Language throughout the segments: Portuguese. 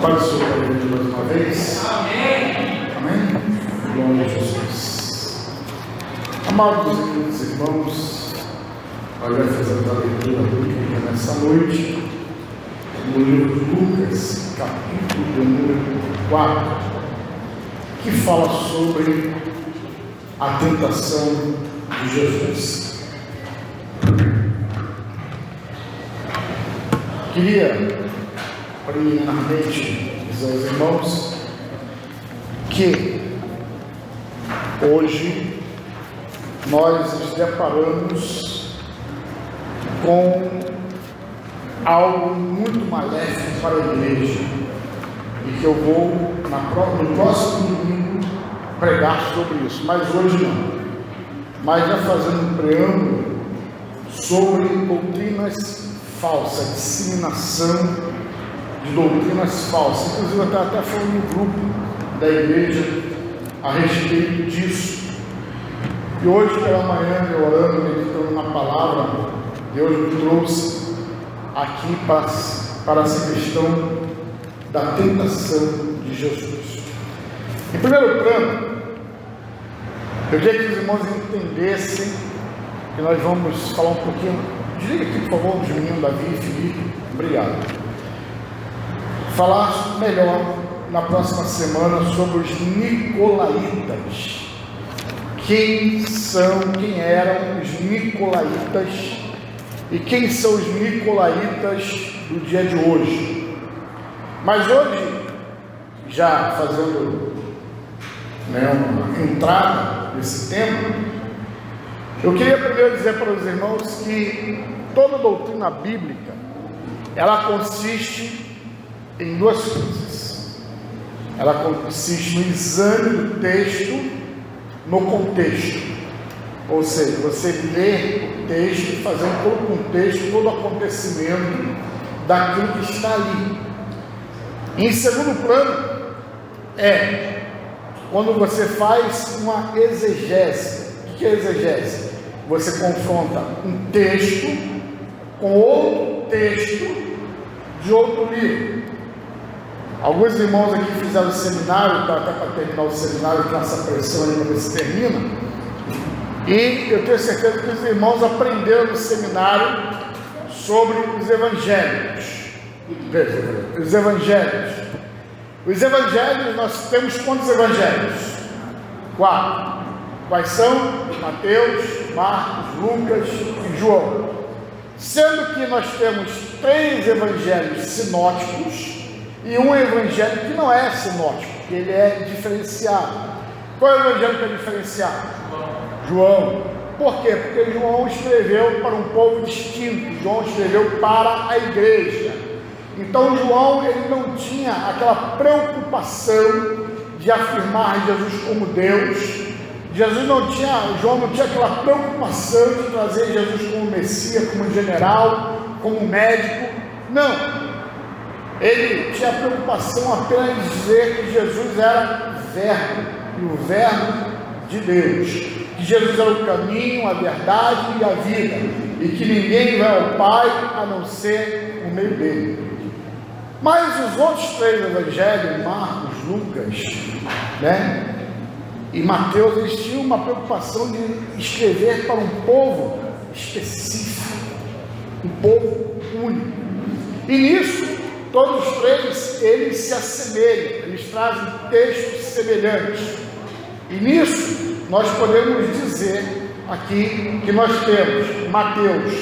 Paz do Senhor mais uma vez. Amém. Amém? Glória a Jesus. Amados e queridos irmãos, olha, fazendo a leitura bíblica nessa noite, no livro de Lucas, capítulo de número 4, que fala sobre a tentação de Jesus. Queria preliminarmente dizer aos irmãos que hoje nós nos deparamos com algo muito maléfico para a igreja e que eu vou no próximo domingo pregar sobre isso, mas hoje não. Mas já fazendo um preâmbulo sobre doutrinas falsas, disseminação de doutrinas falsas. Inclusive eu até falando no grupo da igreja a respeito disso. E hoje pela manhã, eu orando, meditando na palavra, Deus me trouxe aqui para essa questão da tentação de Jesus. Em primeiro plano, eu queria que os irmãos entendessem que nós vamos falar um pouquinho. Diga aqui, por favor, os meninos Davi e Felipe. Obrigado. Falar melhor na próxima semana sobre os nicolaítas. Quem eram os nicolaítas e quem são os nicolaítas do dia de hoje. Mas hoje, já fazendo uma entrada nesse tema, eu queria primeiro dizer para os irmãos que toda doutrina bíblica, ela consiste em duas coisas. Ela consiste no exame do texto no contexto. Ou seja, você lê o texto e fazer todo o contexto, todo o acontecimento daquilo que está ali. E em segundo plano, é quando você faz uma exegese. O que é exegese? Você confronta um texto com outro texto de outro livro. Alguns irmãos aqui fizeram seminário, está até para terminar o seminário, com essa pressão aí para ver se termina. E eu tenho certeza que os irmãos aprenderam no seminário sobre os evangelhos. Os evangelhos, nós temos quantos evangelhos? 4. Quais são? Mateus, Marcos, Lucas e João. Sendo que nós temos 3 evangelhos sinóticos e um evangelho que não é sinótico, que ele é diferenciado. Qual é o evangelho que é diferenciado? João. Por quê? Porque João escreveu para um povo distinto. João escreveu para a igreja. Então João, ele não tinha aquela preocupação de afirmar Jesus como Deus. João não tinha aquela preocupação de trazer Jesus como Messias, como general, como médico. Não. Ele tinha a preocupação apenas de dizer que Jesus era verbo, e o verbo de Deus. Que Jesus era o caminho, a verdade e a vida, e que ninguém vai ao Pai a não ser por meio dele. Mas os outros 3 evangelhos, Marcos, Lucas, e Mateus, eles tinham uma preocupação de escrever para um povo específico, um povo único. E nisso, todos os 3, eles se assemelham, eles trazem textos semelhantes. E nisso, nós podemos dizer aqui que nós temos Mateus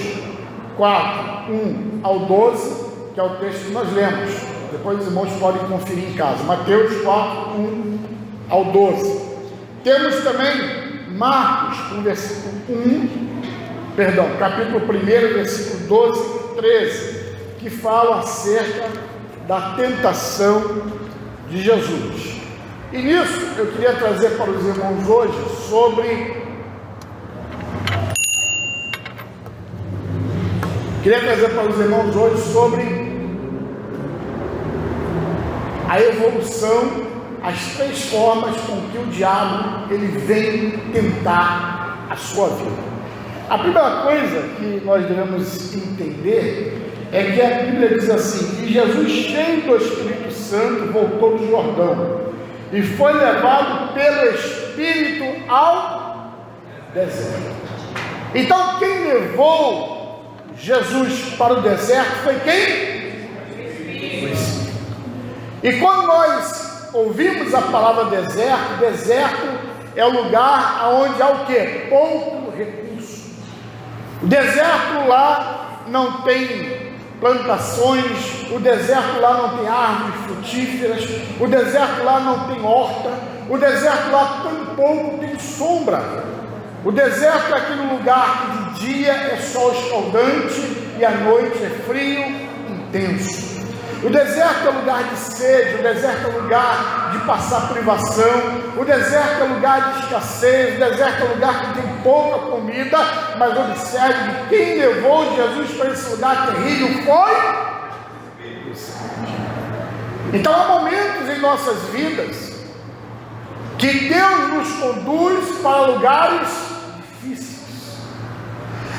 4, 1 ao 12, que é o texto que nós lemos. Depois os irmãos podem conferir em casa. Mateus 4, 1 ao 12. Temos também Marcos, capítulo 1, versículo 12 e 13, que fala acerca da tentação de Jesus. E nisso eu queria trazer para os irmãos hoje sobre a evolução, as 3 formas com que o diabo ele vem tentar a sua vida. A primeira coisa que nós devemos entender é que a Bíblia diz assim, que Jesus, cheio do Espírito Santo voltou do Jordão e foi levado pelo Espírito ao deserto. Então quem levou Jesus para o deserto foi quem? Foi Espírito. E quando nós ouvimos a palavra deserto, deserto é o lugar onde há o quê? Pouco recurso. O deserto lá não tem plantações, o deserto lá não tem árvores frutíferas, o deserto lá não tem horta, o deserto lá tampouco tem sombra. O deserto é aquele lugar que de dia é sol escaldante e à noite é frio intenso. O deserto é lugar de sede, o deserto é lugar de passar privação, o deserto é lugar de escassez, o deserto é lugar que tem pouca comida, mas observe que quem levou Jesus para esse lugar terrível foi o Senhor. Então há momentos em nossas vidas que Deus nos conduz para lugares difíceis.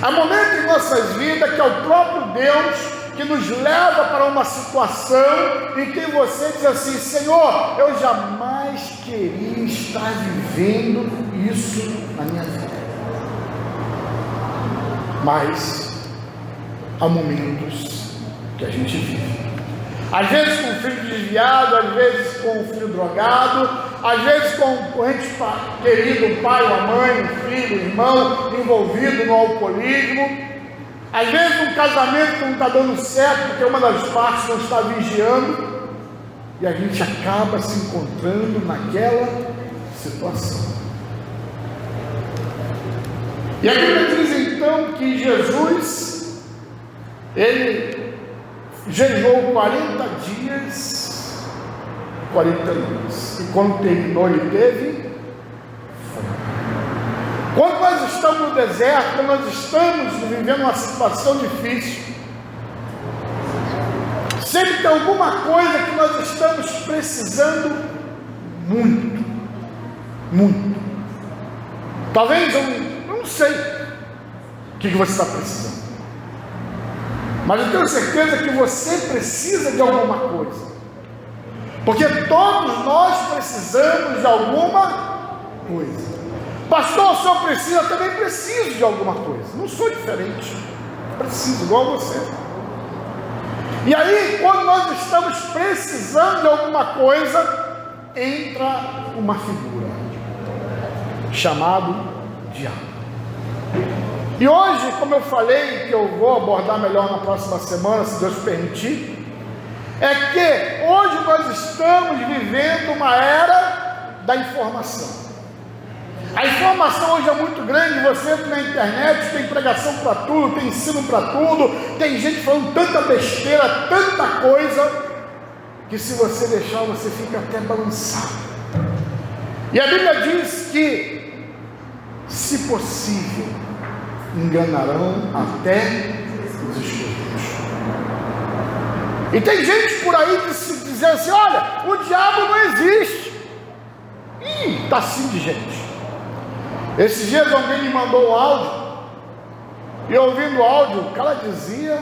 Há momentos em nossas vidas que é o próprio Deus que nos leva para uma situação em que você diz assim: Senhor, eu jamais queria estar vivendo isso na minha vida. Mas há momentos que a gente vive, às vezes com o filho desviado, às vezes com o filho drogado, às vezes com o ente querido, o pai, a mãe, o filho, o irmão envolvido no alcoolismo. Às vezes um casamento que não está dando certo porque uma das partes não está vigiando, e a gente acaba se encontrando naquela situação. E a Bíblia diz então que Jesus, ele jejuou 40 dias, 40 anos, e quando terminou ele teve fome. Quando nós estamos no deserto, quando nós estamos vivendo uma situação difícil, sempre tem alguma coisa que nós estamos precisando muito, muito. Talvez eu não sei o que você está precisando, mas eu tenho certeza que você precisa de alguma coisa, porque todos nós precisamos de alguma coisa. Pastor, o senhor precisa? Eu também preciso de alguma coisa. Não sou diferente. Preciso, igual você. E aí, quando nós estamos precisando de alguma coisa, entra uma figura chamado diabo. E hoje, como eu falei, que eu vou abordar melhor na próxima semana, se Deus permitir, é que hoje nós estamos vivendo uma era da informação. A informação hoje é muito grande, você entra na internet, tem pregação para tudo, tem ensino para tudo, tem gente falando tanta besteira, tanta coisa, que se você deixar, você fica até balançado. E a Bíblia diz que, se possível, enganarão até os escolhidos. E tem gente por aí que se diz assim: olha, o diabo não existe. Ih, está assim de gente. Esses dias alguém me mandou um áudio, e ouvindo o áudio, o cara dizia,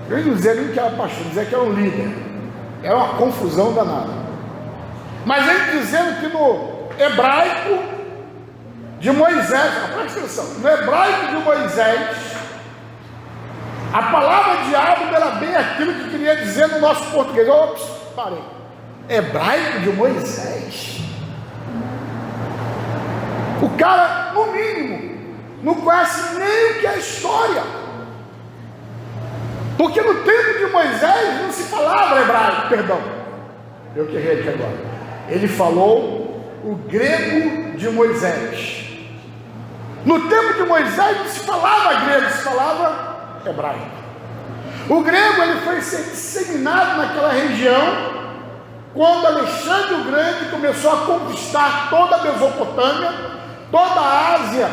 eu não dizia nem que era pastor, dizia que era um líder, era uma confusão danada, mas ele dizendo que no hebraico de Moisés, presta atenção, no hebraico de Moisés, a palavra diabo era bem aquilo que queria dizer no nosso português. Ops, parei, hebraico de Moisés? O cara, no mínimo, não conhece nem o que é história, porque no tempo de Moisés não se falava hebraico, perdão, eu que errei aqui agora, ele falou o grego de Moisés. No tempo de Moisés não se falava grego, se falava hebraico. O grego ele foi ser disseminado naquela região quando Alexandre o Grande começou a conquistar toda a Mesopotâmia, toda a Ásia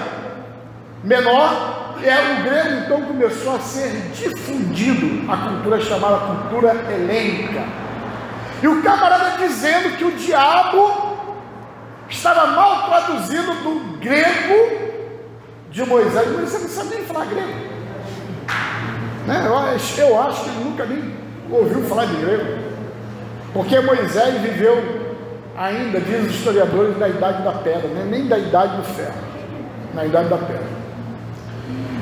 Menor, e o grego então começou a ser difundido, a cultura chamada cultura helênica. E o camarada dizendo que o diabo estava mal traduzido do grego de Moisés. Mas você não sabia nem falar grego, né? Eu acho que ele nunca nem ouviu falar de grego. Porque Moisés viveu ainda, diz os historiadores, na idade da pedra, né? Nem da idade do ferro, na idade da pedra.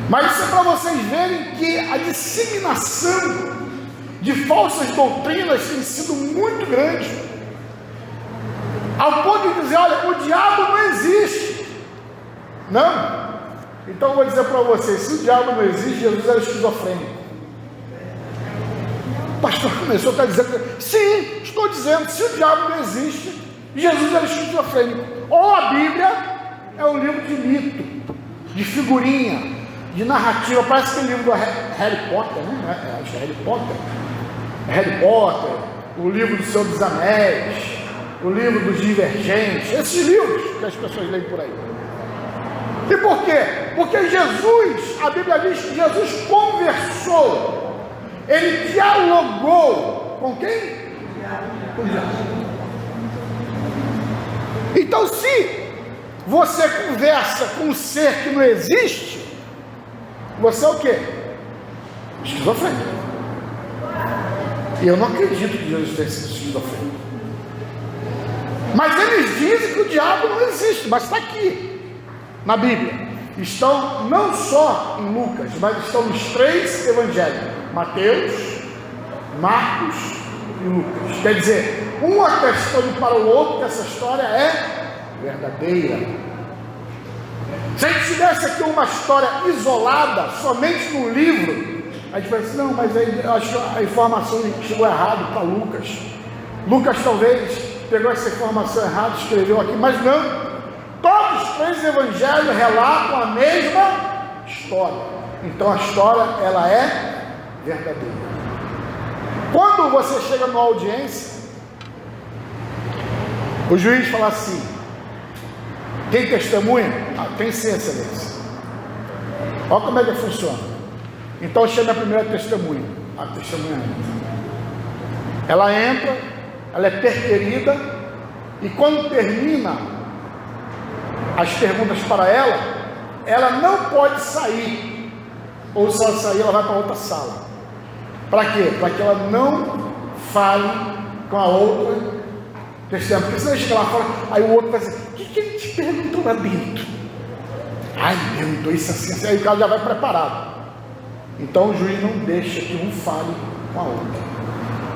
Mas isso é para vocês verem que a disseminação de falsas doutrinas tem sido muito grande, ao ponto de dizer, olha, o diabo não existe. Não. Então eu vou dizer para vocês, se o diabo não existe, Jesus era esquizofrênico. O pastor começou a dizer, sim, estou dizendo, se o diabo não existe, Jesus era esquizofrênico. Ou a Bíblia é um livro de mito, de figurinha, de narrativa. Parece que é o livro do Harry Potter, né? Acho que é Harry Potter, o livro do Senhor dos Anéis, o livro dos Divergentes, esses livros que as pessoas leem por aí. E por quê? Porque Jesus, a Bíblia diz que Jesus conversou, ele dialogou com quem? Com o diabo. Então, se você conversa com um ser que não existe, você é o quê? Esquizofrênico. E eu não acredito que Jesus tenha sido esquizofrênico. Mas eles dizem que o diabo não existe, mas está aqui, na Bíblia. Estão não só em Lucas, mas estão nos 3 evangelhos: Mateus, Marcos e Lucas. Quer dizer, um atestando para o outro que essa história é verdadeira. Se a gente tivesse aqui uma história isolada, somente no livro, a gente pensa, não, mas aí eu acho que a informação chegou errado para Lucas. Lucas talvez pegou essa informação errada, escreveu aqui, mas não. Todos os 3 evangelhos relatam a mesma história. Então a história, ela é verdadeira. Quando você chega numa audiência, o juiz fala assim, tem testemunha? Ah, tem sim, excelência. Olha como é que funciona. Então chama a primeira testemunha. A testemunha entra. Ela entra, ela é perquirida, e quando termina as perguntas para ela, ela não pode sair. Ou se ela sair, ela vai para outra sala. Para quê? Para que ela não fale com a outra testemunha. Porque senão chega lá fora, aí o outro vai dizer, o que ele te perguntou lá dentro? Ai, perguntou isso assim, aí o cara já vai preparado. Então o juiz não deixa que um fale com a outra.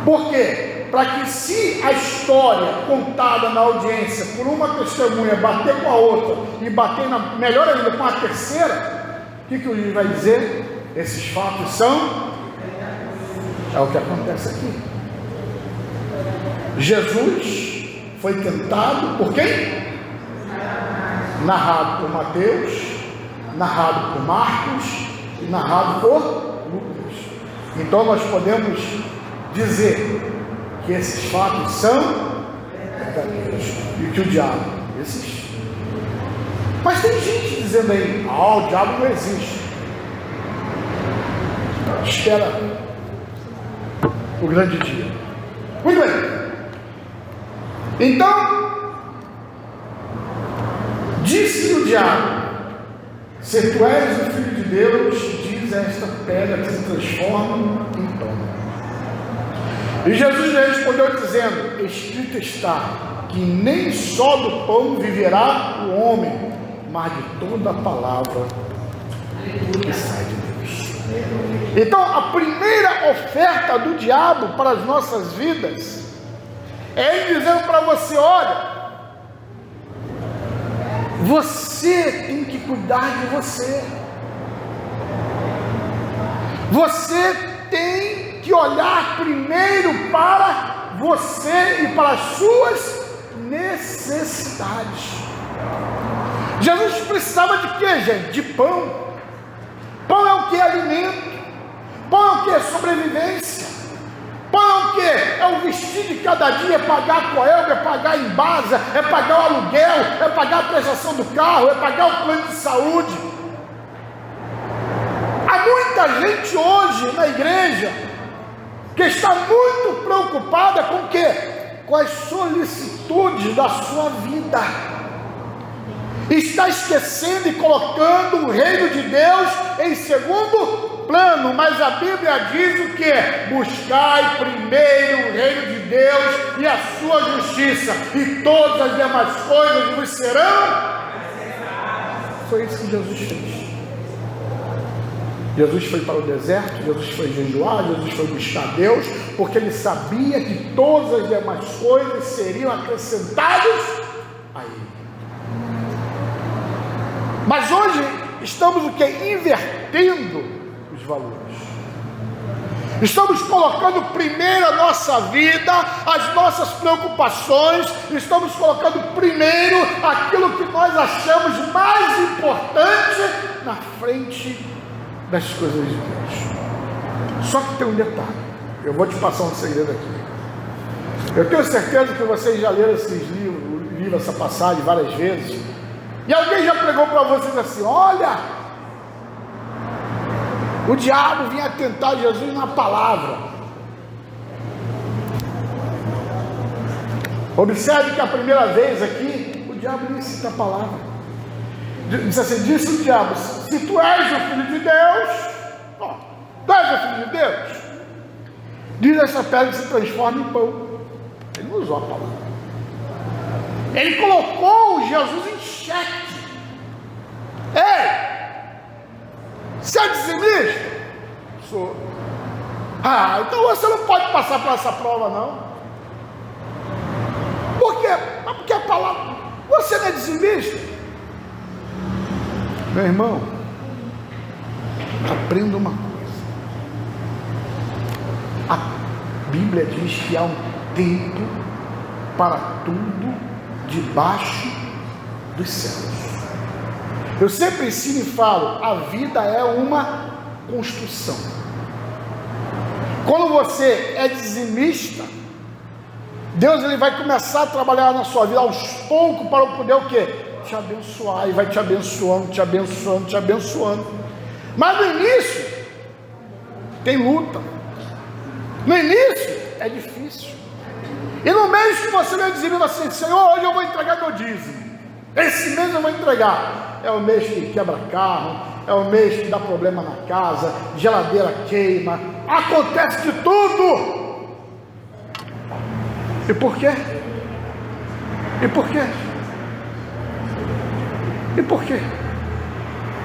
Por quê? Para que, se a história contada na audiência por uma testemunha bater com a outra e bater melhor ainda com a terceira, o que o juiz vai dizer? Esses fatos são... É o que acontece aqui. Jesus foi tentado por quem? Narrado por Mateus, narrado por Marcos e narrado por Lucas. Então nós podemos dizer que esses fatos são verdadeiros e que o diabo existe. Mas tem gente dizendo aí, o diabo não existe. Espera o grande dia. Muito bem. Então, disse o diabo, se tu és o Filho de Deus, diz a esta pedra que se transforma em pão. E Jesus lhe respondeu dizendo, escrito está, que nem só do pão viverá o homem, mas de toda a palavra que sai de Deus. Então a primeira oferta do diabo para as nossas vidas é ele dizendo para você, olha, você tem que cuidar de você. Você tem que olhar primeiro para você e para as suas necessidades. Jesus precisava de quê, gente? De pão. Pão é o que? Alimento. Pão é o que? Sobrevivência. Pão é o que? É o vestir de cada dia, é pagar a coelga, é pagar a embasa, é pagar o aluguel, é pagar a prestação do carro, é pagar o plano de saúde. Há muita gente hoje na igreja que está muito preocupada com o quê? Com as solicitudes da sua vida. Está esquecendo e colocando o reino de Deus em segundo plano, mas a Bíblia diz o que? Buscai primeiro o reino de Deus e a sua justiça, e todas as demais coisas vos serão. Foi isso que Jesus fez. Jesus foi para o deserto, Jesus foi jejuar, Jesus foi buscar Deus, porque ele sabia que todas as demais coisas seriam acrescentadas a ele. Mas hoje estamos o que? Invertendo os valores. Estamos colocando primeiro a nossa vida, as nossas preocupações, estamos colocando primeiro aquilo que nós achamos mais importante na frente das coisas de Deus. Só que tem um detalhe, eu vou te passar um segredo aqui. Eu tenho certeza que vocês já leram esses livros, essa passagem várias vezes, e alguém já pregou para vocês assim: olha, o diabo vinha tentar Jesus na palavra. Observe que a primeira vez aqui, o diabo nem cita a palavra. Diz assim, disse o diabo: se tu és o filho de Deus, tu és o filho de Deus, diz essa pedra que se transforma em pão. Ele não usou a palavra. Ele colocou Jesus em xeque. Ei, você é dizimista? Sou. Então você não pode passar por essa prova, não. Por quê? Porque a palavra, você não é dizimista? Meu irmão, aprenda uma coisa. A Bíblia diz que há um tempo para tudo debaixo dos céus. Eu sempre ensino e falo, a vida é uma construção. Quando você é dizimista, Deus ele vai começar a trabalhar na sua vida aos poucos para poder o quê? Te abençoar, e vai te abençoando, te abençoando, te abençoando. Mas no início tem luta. No início é difícil. E no mês que você vai dizer assim: Senhor, hoje eu vou entregar meu dízimo, esse mês eu vou entregar. É o mês que quebra carro, é o mês que dá problema na casa, geladeira queima, acontece de tudo. E por quê? E por quê? E por quê?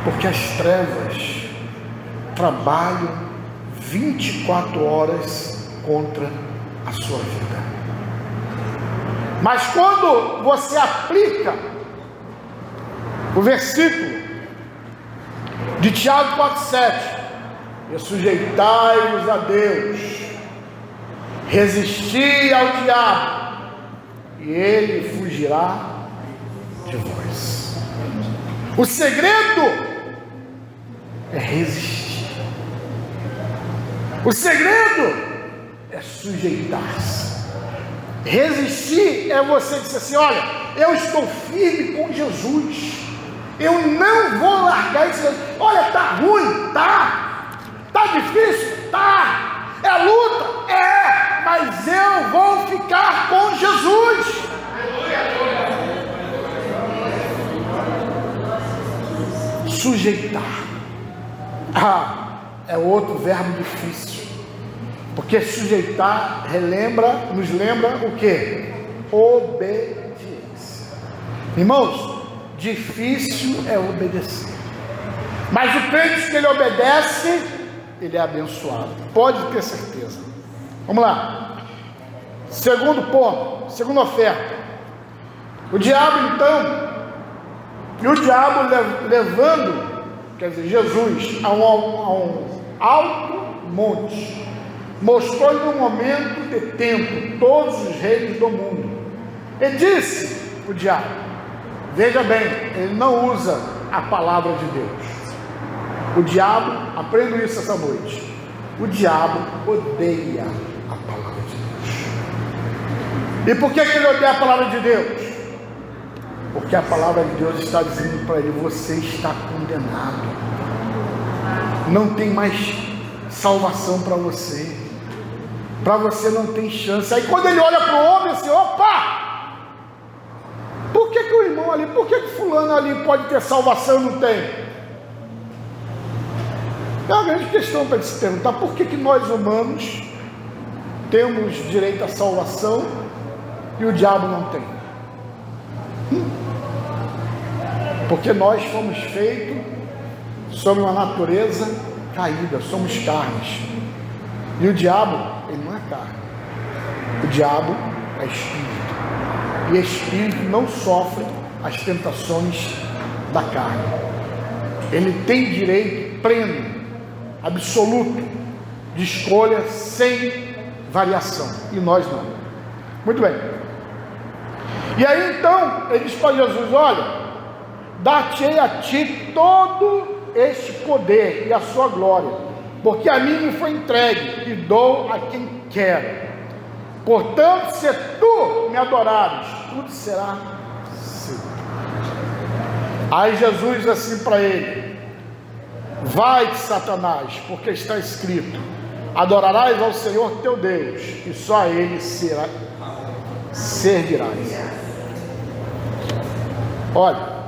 Porque as trevas trabalham 24 horas contra a sua vida. Mas quando você aplica o versículo de Tiago 4,7, e sujeitai-vos a Deus, resisti ao diabo, e ele fugirá de vós. O segredo é resistir. O segredo é sujeitar-se. Resistir é você dizer assim: olha, eu estou firme com Jesus, eu não vou largar esse. Olha, tá ruim, tá difícil, tá, é luta, é, mas eu vou ficar com Jesus. Sujeitar é outro verbo difícil, porque sujeitar nos lembra o que? Obediência. Irmãos, difícil é obedecer, mas o crente que ele obedece, ele é abençoado, pode ter certeza. Vamos lá, segundo ponto, segunda oferta. O diabo então, e o diabo levando, quer dizer, Jesus a um alto monte, mostrou-lhe no momento de tempo todos os reinos do mundo, e disse o diabo, veja bem, ele não usa a palavra de Deus. O diabo, aprenda isso essa noite, o diabo odeia a palavra de Deus. E por que ele odeia a palavra de Deus? Porque a palavra de Deus está dizendo para ele: você está condenado, não tem mais salvação para você não tem chance. Aí quando ele olha para o homem assim: opa, por que o irmão ali, por que fulano ali pode ter salvação e não tem? É uma grande questão para se perguntar por que nós humanos temos direito à salvação e o diabo não tem. Porque nós fomos feitos sob uma natureza caída, somos carnes. E o diabo, ele não é carne. O diabo é espírito. E espírito não sofre as tentações da carne. Ele tem direito pleno, absoluto, de escolha sem variação. E nós não. Muito bem. E aí então, ele diz para Jesus: olha, dar-te-ei a ti todo este poder e a sua glória, porque a mim me foi entregue e dou a quem quero. Portanto, se tu me adorares, tudo será seu. Aí Jesus diz assim para ele: vai-te, Satanás, porque está escrito: adorarás ao Senhor teu Deus, e só a Ele servirás. Olha,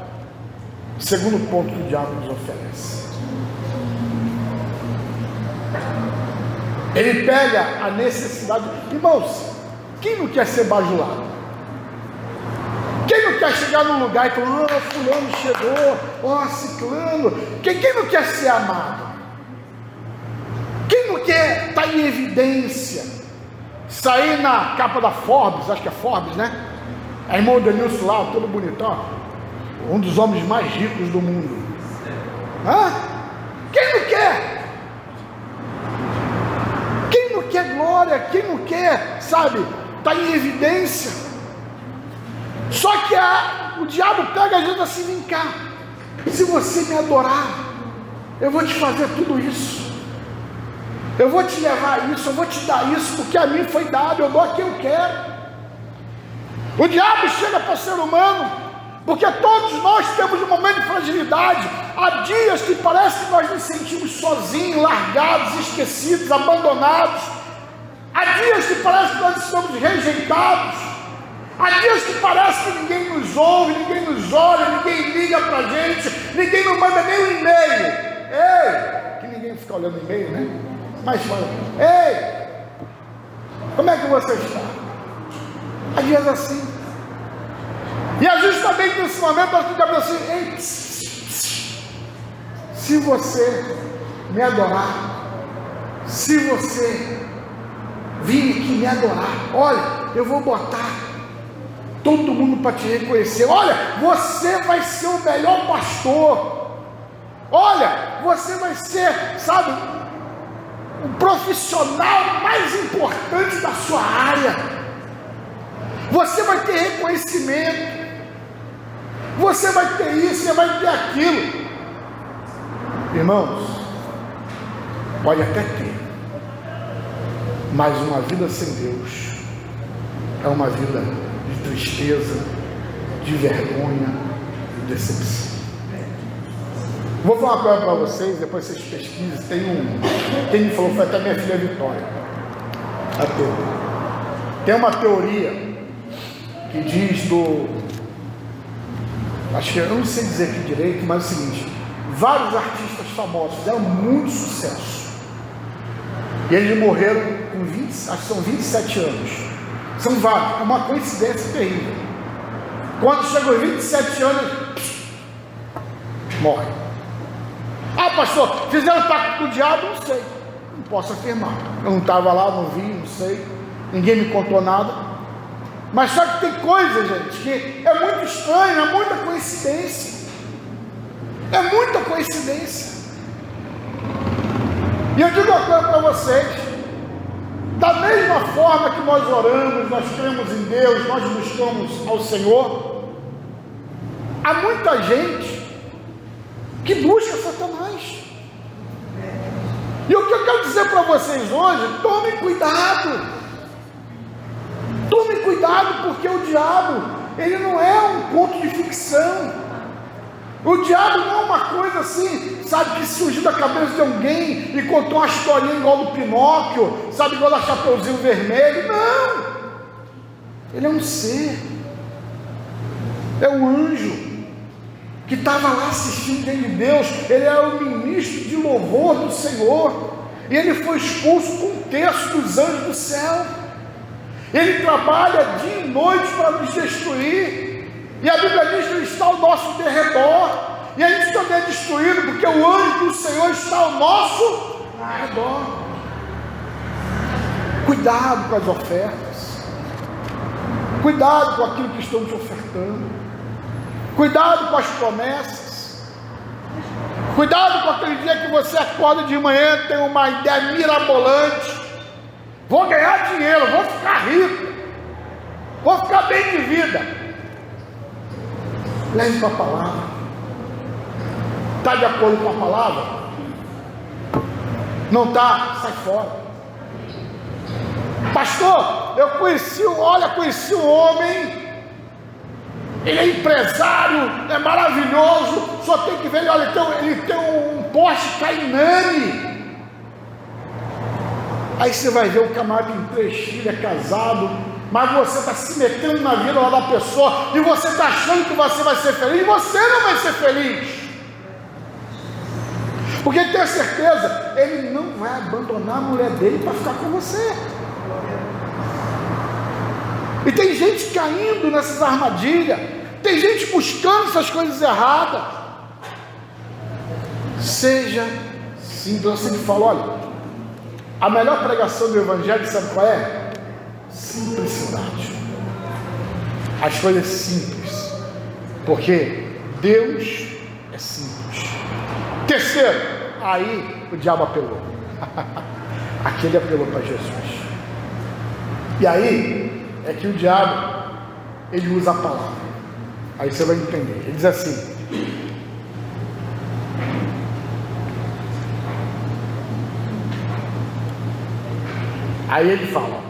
segundo ponto que o diabo nos oferece. Ele pega a necessidade. Irmãos, quem não quer ser bajulado? Quem não quer chegar num lugar e falar: oh, fulano chegou, ó, ciclano? Quem não quer ser amado? Quem não quer estar em evidência? Sair na capa da Forbes, acho que é Forbes, né? A irmã Denilson lá, todo bonitão, um dos homens mais ricos do mundo. Hã? Quem não quer? Quem não quer glória? Quem não quer, sabe, estar em evidência? Só que o diabo pega a gente assim: vem cá, se você me adorar, eu vou te fazer tudo isso, eu vou te levar a isso, eu vou te dar isso, porque a mim foi dado, eu dou a quem eu quero. O diabo chega para o ser humano, porque todos nós temos um momento de fragilidade. Há dias que parece que nós nos sentimos sozinhos, largados, esquecidos, abandonados. Há dias que parece que nós estamos rejeitados. Há dias que parece que ninguém nos ouve, ninguém nos olha, ninguém liga para a gente, ninguém nos manda nem um e-mail. Ei, que ninguém fica olhando e-mail, né? Mas fala: ei, como é que você está? Há dias assim. E é justamente nesse momento nós ficamos assim: ei, se você me adorar, se você vir aqui me adorar, olha, eu vou botar todo mundo para te reconhecer. Olha, você vai ser o melhor pastor. Olha, você vai ser, sabe, o profissional mais importante da sua área. Você vai ter reconhecimento. Você vai ter isso, você vai ter aquilo. Irmãos, pode até ter, mas uma vida sem Deus é uma vida de tristeza, de vergonha, de decepção. Vou falar uma coisa para vocês, depois vocês pesquisem. Quem me falou foi até minha filha Vitória. Tem uma teoria que diz acho que eu não sei dizer aqui direito, mas é o seguinte: vários artistas famosos fizeram muito sucesso e eles morreram com 20, acho que são 27 anos. São vários, é uma coincidência terrível. Quando chegou aos 27 anos, morre. Ah, pastor, fizeram pacto com o diabo? Não sei, não posso afirmar. Eu não estava lá, não vi, não sei, ninguém me contou nada. Mas só que tem coisa, gente, que é muito estranho, é muita coincidência. É muita coincidência. E eu digo uma coisa para vocês: da mesma forma que nós oramos, nós cremos em Deus, nós buscamos ao Senhor, há muita gente que busca Satanás. E o que eu quero dizer para vocês hoje: tomem cuidado. Tome cuidado, porque o diabo, ele não é um conto de ficção. O diabo não é uma coisa assim, sabe, que surgiu da cabeça de alguém e contou uma historinha igual do Pinóquio, sabe, igual da Chapeuzinho Vermelho. Não! Ele é um ser. É um anjo que estava lá assistindo diante de Deus. Ele é o ministro ministro de louvor do Senhor, e ele foi expulso com um terço dos anjos do céu. Ele trabalha dia e noite para nos destruir, e a Bíblia diz que ele está ao nosso derredor, e a gente também é destruído, porque o anjo do Senhor está ao nosso redor. Cuidado com as ofertas, cuidado com aquilo que estão te ofertando, cuidado com as promessas, cuidado com aquele dia que você acorda de manhã, tem uma ideia mirabolante: vou ganhar dinheiro, vou ficar rico, vou ficar bem de vida. Leve para a palavra. Está de acordo com a palavra? Não está? Sai fora. Pastor, eu conheci um homem, ele é empresário, é maravilhoso, só tem que ver, olha, ele tem um Porsche Cayenne. Aí você vai ver o camarada em 3 filhos, é casado, mas você está se metendo na vida lá da pessoa, e você está achando que você vai ser feliz, e você não vai ser feliz. Porque tenha certeza, ele não vai abandonar a mulher dele para ficar com você. E tem gente caindo nessas armadilhas, tem gente buscando essas coisas erradas. Seja simples. Eu sempre falo, olha, a melhor pregação do Evangelho, sabe qual é? Simplicidade. As coisas simples, porque Deus é simples. Terceiro, aí o diabo apelou. Aquele apelou para Jesus. E aí é que o diabo, ele usa a palavra. Aí você vai entender. Ele diz assim: aí ele fala,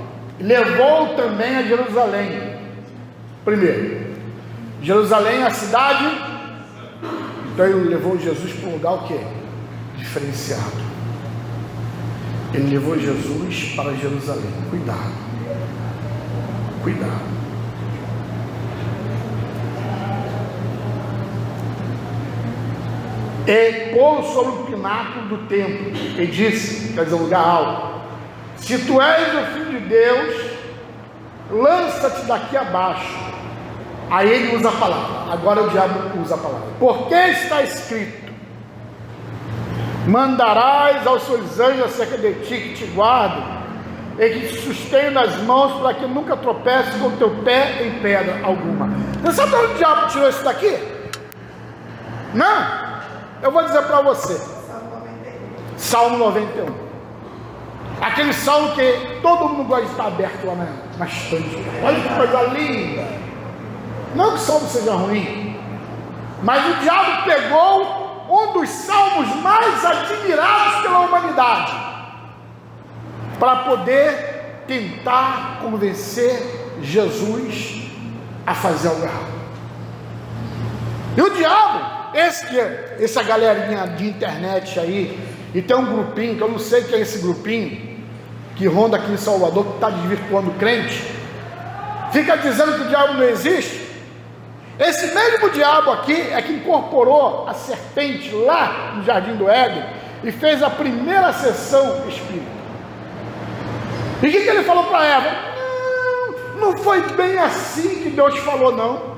levou também a Jerusalém. Primeiro, Jerusalém é a cidade. Então ele levou Jesus para um lugar o quê? Diferenciado. Ele levou Jesus para Jerusalém. Cuidado. Cuidado. E pôs sobre o pináculo do templo e disse, quer dizer, um lugar alto: se tu és o Filho de Deus, lança-te daqui abaixo. Aí ele usa a palavra. Agora o diabo usa a palavra. Porque está escrito: mandarás aos seus anjos acerca de ti, que te guardem e que te sustenham nas mãos, para que nunca tropece com o teu pé em pedra alguma. Você sabe de onde o diabo tirou isso daqui? Não? Eu vou dizer para você. Salmo 91. Aquele salmo que todo mundo gosta de estar aberto lá na estante. Olha que coisa linda. Não que o salmo seja ruim, mas o diabo pegou um dos salmos mais admirados pela humanidade para poder tentar convencer Jesus a fazer algo errado. E o diabo, essa galerinha de internet aí, e tem um grupinho, que eu não sei quem é esse grupinho, que ronda aqui em Salvador, que está desvirtuando o crente, fica dizendo que o diabo não existe. Esse mesmo diabo aqui é que incorporou a serpente lá no Jardim do Éden e fez a primeira sessão espírita. E o que ele falou para Eva? Não foi bem assim que Deus falou, não.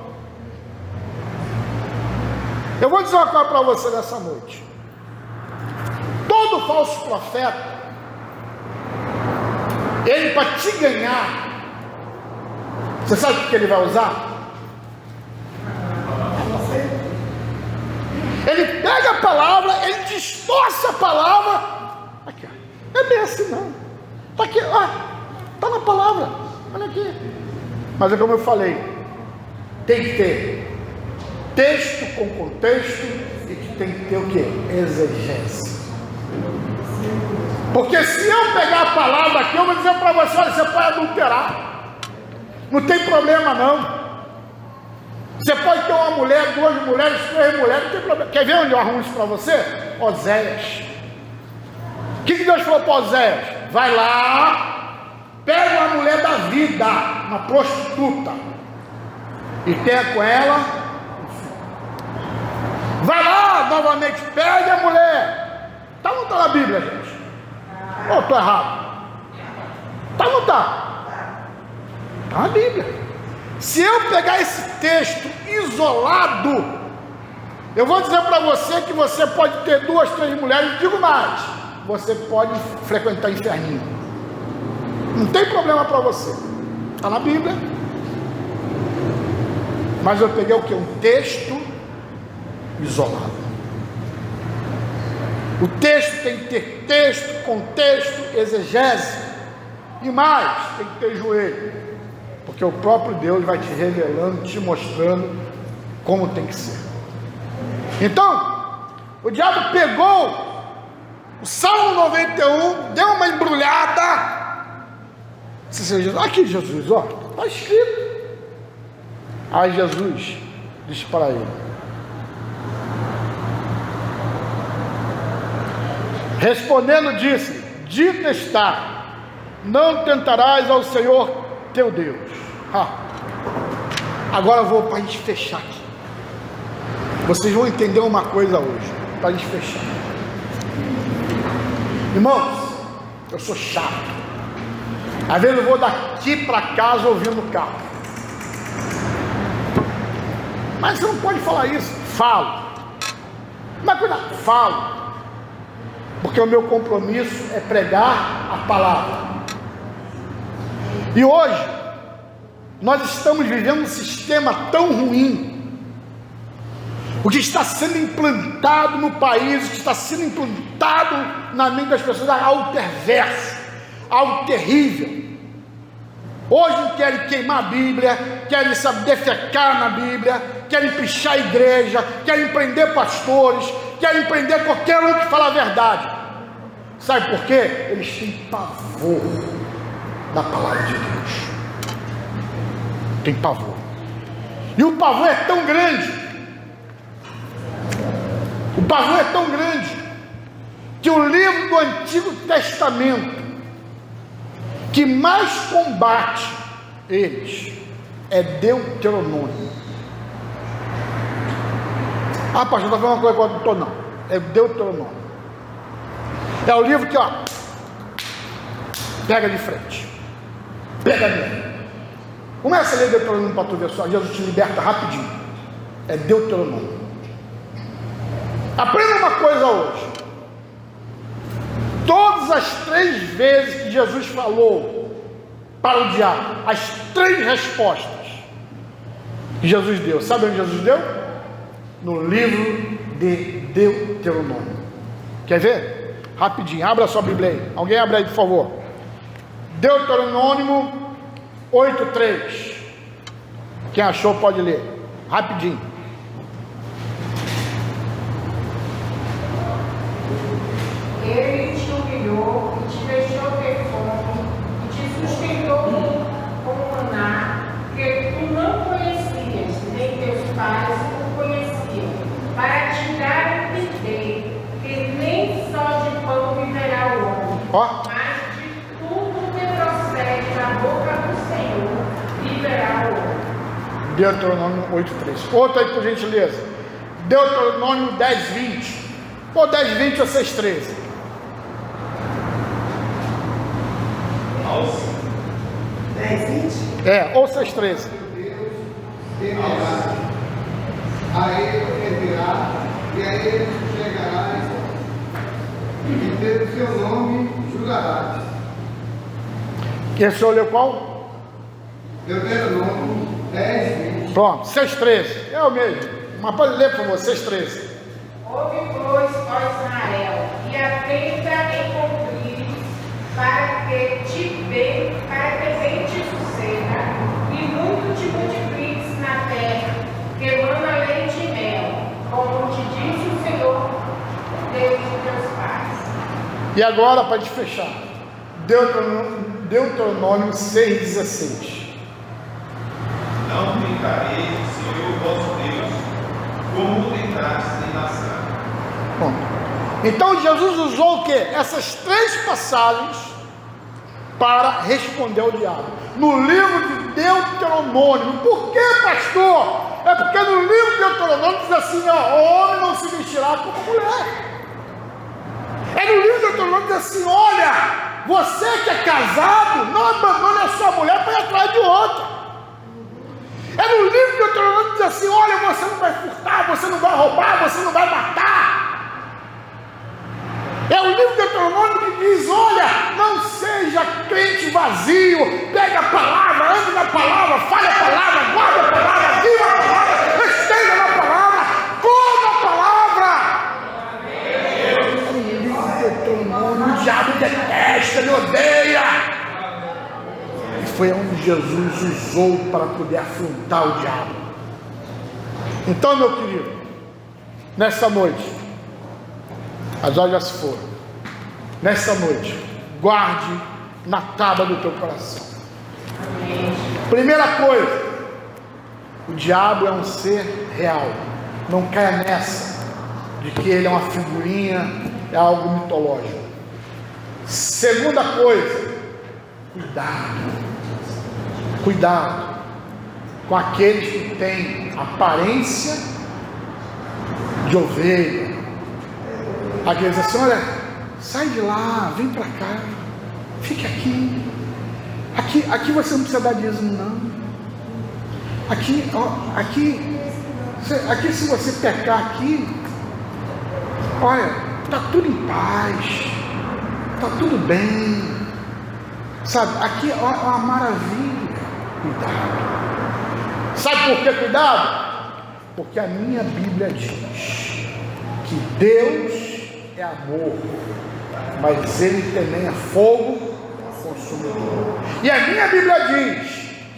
Eu vou dizer uma coisa para você nessa noite. Todo falso profeta, ele, para te ganhar, você sabe o que ele vai usar? Ele pega a palavra, ele distorce a palavra. Aqui, ó. É bem assim não. Está aqui, ó. Está na palavra. Olha aqui. Mas é como eu falei, tem que ter texto com contexto e que tem que ter o quê? Exegese. Porque se eu pegar a palavra aqui, eu vou dizer para você, olha, você pode adulterar. Não tem problema não. Você pode ter uma mulher, 2 mulheres, 3 mulheres, não tem problema. Quer ver onde eu arrumo isso para você? Oséias. O que Deus falou para Oséias? Vai lá, pega uma mulher da vida, uma prostituta, e tenha com ela. Vai lá, novamente, pega a mulher, Está ou não está na Bíblia, gente? Ou estou errado? Está ou não está? Está na Bíblia. Se eu pegar esse texto isolado, eu vou dizer para você que você pode ter 2, 3 mulheres, digo mais, você pode frequentar inferninho. Não tem problema para você. Está na Bíblia. Mas eu peguei o que? Um texto isolado. O texto tem que ter texto, contexto, exegese. E mais, tem que ter joelho. Porque o próprio Deus vai te revelando, te mostrando como tem que ser. Então, o diabo pegou o Salmo 91, deu uma embrulhada. Aqui Jesus, ó, está escrito. Aí Jesus disse para ele: respondendo disse, dito está, não tentarás ao Senhor teu Deus. Agora eu vou para a gente fechar aqui. Vocês vão entender uma coisa hoje, para a gente fechar. Irmãos, eu sou chato. Às vezes eu vou daqui para casa ouvindo o carro. Mas você não pode falar isso. Falo. Mas cuidado, falo. Porque o meu compromisso é pregar a palavra. E hoje, nós estamos vivendo um sistema tão ruim. O que está sendo implantado no país, o que está sendo implantado na mente das pessoas, é algo perverso, algo terrível. Hoje querem queimar a Bíblia, querem defecar na Bíblia, querem pichar a igreja, querem prender pastores, querem prender qualquer um que fala a verdade. Sabe por quê? Eles têm pavor da palavra de Deus. Tem pavor. E o pavor é tão grande. O pavor é tão grande que o livro do Antigo Testamento que mais combate eles é Deuteronômio. Pastor, está falando uma coisa que eu não estou, não. É Deuteronômio. É o livro que, ó, pega de frente. Pega mesmo. Começa a ler Deuteronômio para tu ver só. Jesus te liberta rapidinho. É Deuteronômio. Aprenda uma coisa hoje. Todas as 3 vezes que Jesus falou para o diabo, as 3 respostas que Jesus deu. Sabe onde Jesus deu? No livro de Deuteronômio. Quer ver? Rapidinho, abra sua Bíblia aí. Alguém abre aí, por favor. Deuteronômio 8:3. Quem achou pode ler. Rapidinho. Ele te humilhou e te deixou ter fome e te sustentou com maná que tu não conhecias, nem teus pais o conheciam, para te dar a entender que nem só de pão viverá o homem, mas de tudo que procede da boca do Senhor viverá o homem. Deuteronômio 8:3. Outro aí, por gentileza. Deuteronômio 10:20. Ou 10:20 ou 6:13. 10:20? Ou 6:13. Deus temerá, a ele temerá, e a ele chegarás, e pelo seu nome julgarás. Quem o senhor leu qual? Deuteronômio 10:20. Pronto, 6:13. É o mesmo. Mas pode ler, por favor, 6:13. Ouve, pois, ó Israel, e atenta em cumprir, para que bem te suceda, e muito te multipliques na terra, que mana leite e mel, como te disse o Senhor, Deus de teus pais. E agora, para te fechar, Deuteronômio 6:16. Não tentareis o Senhor vosso Deus, como tentaste em Massá. Ponto. Então Jesus usou o que? Essas 3 passagens para responder ao diabo. No livro de Deuteronômio. Por que, pastor? É porque no livro de Deuteronômio diz assim, ó, homem não se vestirá como mulher. É no livro de Deuteronômio diz assim: olha, você que é casado, não abandone a sua mulher para ir atrás de outra. É no livro de Deuteronômio diz assim: olha, você não vai furtar, você não vai roubar, você não vai matar. É o livro de Deuteronômio que diz: olha, não seja crente vazio, pegue a palavra, ande na palavra, fale a palavra, guarde a palavra, viva a palavra, esteja na palavra, coma a palavra. É o livro de Deuteronômio. O diabo detesta, ele odeia. E foi onde Jesus usou para poder afrontar o diabo. Então, meu querido, nessa noite, as horas já se foram. Nessa noite, guarde na tábua do teu coração. Amém. Primeira coisa, o diabo é um ser real. Não caia nessa de que ele é uma figurinha, é algo mitológico. Segunda coisa, cuidado com aqueles que têm aparência de ovelha. Aqueles assim: olha, sai de lá, vem para cá, fique aqui. Aqui você não precisa dar dízimo, não. Aqui se você pecar aqui, olha, está tudo em paz, está tudo bem, sabe? Aqui é uma maravilha. Cuidado. Sabe por que cuidado? Porque a minha Bíblia diz que Deus é amor, mas ele também é fogo consumidor. E a minha Bíblia diz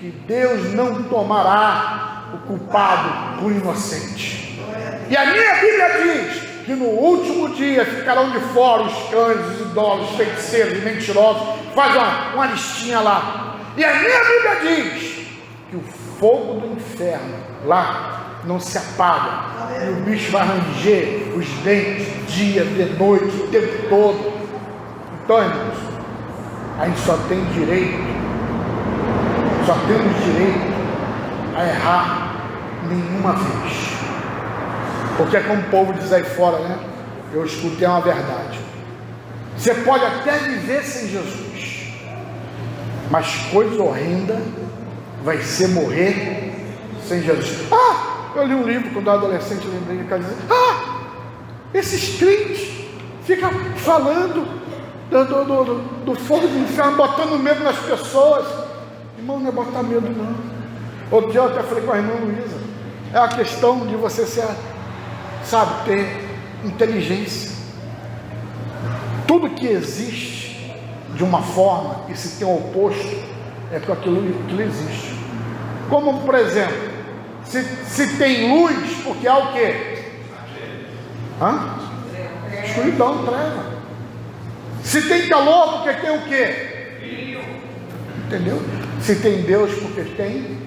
que Deus não tomará o culpado por inocente. E a minha Bíblia diz que no último dia ficarão de fora os cães, os idólatras, os feiticeiros, os mentirosos. Faz uma listinha lá. E a minha Bíblia diz que o fogo do inferno lá não se apaga, e o bicho vai ranger os dentes dia, de noite, o tempo todo. Então, irmãos, a gente só temos direito a errar nenhuma vez. Porque é como o povo diz aí fora, né? Eu escutei uma verdade: você pode até viver sem Jesus, mas coisa horrenda vai ser morrer sem Jesus. Eu li um livro quando eu era adolescente, lembrei de casa, esses crentes ficam falando do fogo do inferno, botando medo nas pessoas. Irmão, não é botar medo, não. Outro dia eu até falei com a irmã Luísa, é a questão de você ser, ter inteligência. Tudo que existe de uma forma e se tem o oposto, é com aquilo que existe. Como, por exemplo, se tem luz, porque há o quê? Escuridão, treva. Se tem calor, porque tem o quê? Frio. Entendeu? Se tem Deus, porque tem.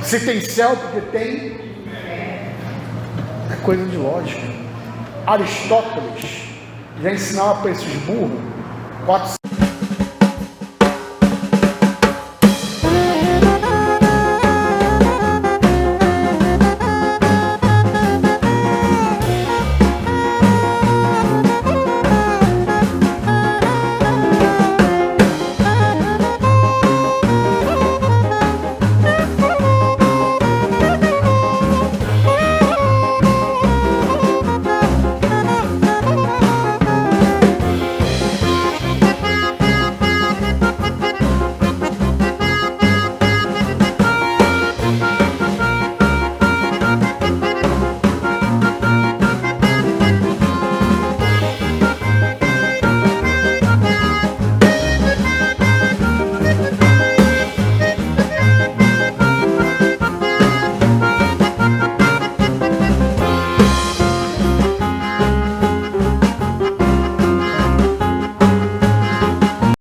Se tem céu, porque tem. É coisa de lógica. Aristóteles já ensinava para esses burros